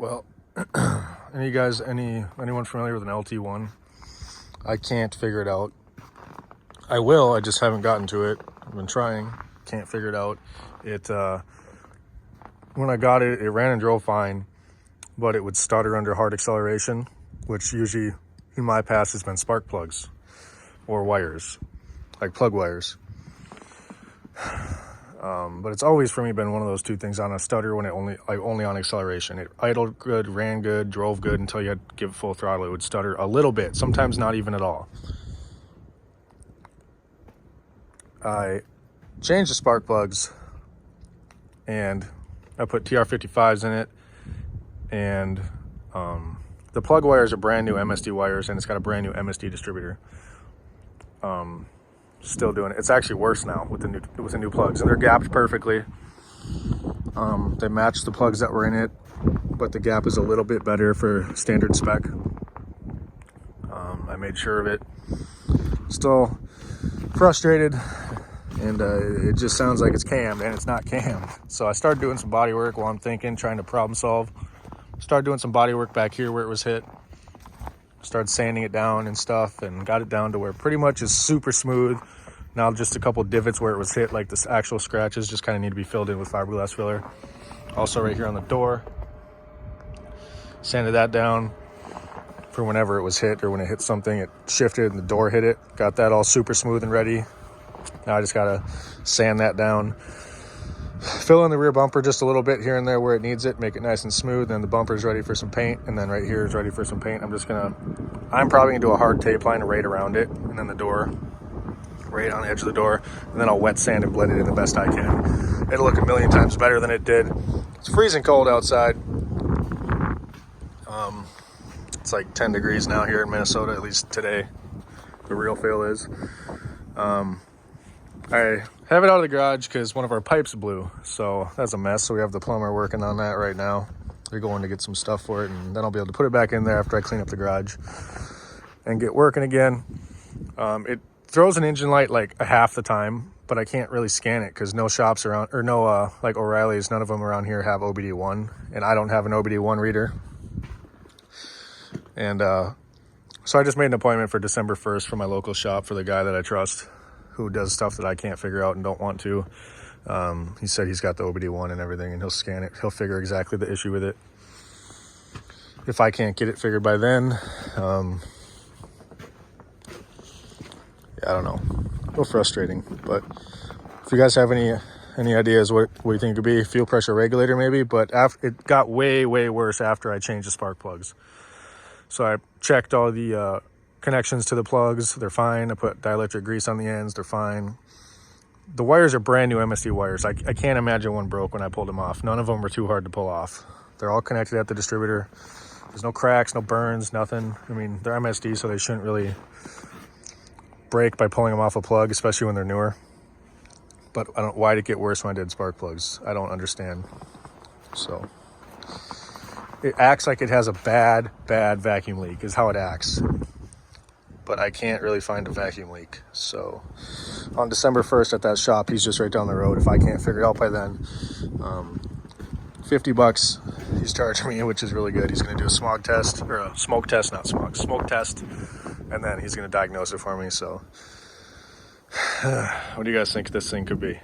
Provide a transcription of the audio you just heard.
Well, anyone familiar with an LT1? I can't figure it out. I will, I just haven't gotten to it. I've been trying, can't figure it out. When I got it, it ran and drove fine, but it would stutter under hard acceleration, which usually in my past has been spark plugs or wires, like plug wires. But it's always for me been one of those two things on a stutter when it only on acceleration. It idled good, ran good, drove good until you had to give it full throttle. It would stutter a little bit, sometimes not even at all. I changed the spark plugs and I put TR55s in it, and the plug wires are brand new MSD wires, and it's got a brand new MSD distributor. Still doing it. It's actually worse now with the new plugs, and they're gapped perfectly. They match the plugs that were in it, but the gap is a little bit better for standard spec. I made sure of it. Still frustrated, and it just sounds like it's cammed, and it's not cammed. So I started doing some body work while I'm thinking, trying to problem solve. Started doing some body work back here where it was hit. Started sanding it down and stuff, and got it down to where pretty much is super smooth. Now just a couple divots where it was hit, like the actual scratches, just kind of need to be filled in with fiberglass filler. Also right here on the door, sanded that down for whenever it was hit, or when it hit something, it shifted and the door hit it. Got that all super smooth and ready. Now I just gotta sand that down, fill in the rear bumper just a little bit here and there where it needs it, make it nice and smooth. Then the bumper's ready for some paint, and then right here is ready for some paint. I'm probably gonna do a hard tape line right around it, and then the door right on the edge of the door, and then I'll wet sand and blend it in the best I can. It'll look a million times better than it did. It's freezing cold outside. It's like 10 degrees now here in Minnesota, at least today. The real feel is. I have it out of the garage because one of our pipes blew, so that's a mess. So we have the plumber working on that right now. They're going to get some stuff for it, and then I'll be able to put it back in there after I clean up the garage and get working again. It throws an engine light like a half the time, but I can't really scan it because no shops around, or no like O'Reilly's, none of them around here have OBD1, and I don't have an OBD1 reader. And so I just made an appointment for December 1st for my local shop for the guy that I trust, who does stuff that I can't figure out and don't want to. He said he's got the OBD1 and everything, and he'll scan it. He'll figure exactly the issue with it. If I can't get it figured by then, yeah, I don't know. A little frustrating, but if you guys have any ideas what you think it could be, fuel pressure regulator maybe, but it got way worse after I changed the spark plugs. So I checked all the connections to the plugs. They're fine. I put dielectric grease on the ends. They're fine. The wires are brand new MSD wires. I can't imagine one broke when I pulled them off. None of them were too hard to pull off. They're all connected at the distributor. There's no cracks, no burns, nothing. I mean, they're MSD, so they shouldn't really break by pulling them off a plug, especially when they're newer. But I don't. Why did it get worse when I did spark plugs? I don't understand. So it acts like it has a bad vacuum leak is how it acts. But I can't really find a vacuum leak. So on December 1st at that shop, he's just right down the road. If I can't figure it out by then, $50 he's charging me, which is really good. He's going to do a smog test, or a smoke test, not smog, smoke test, and then he's going to diagnose it for me. So what do you guys think this thing could be?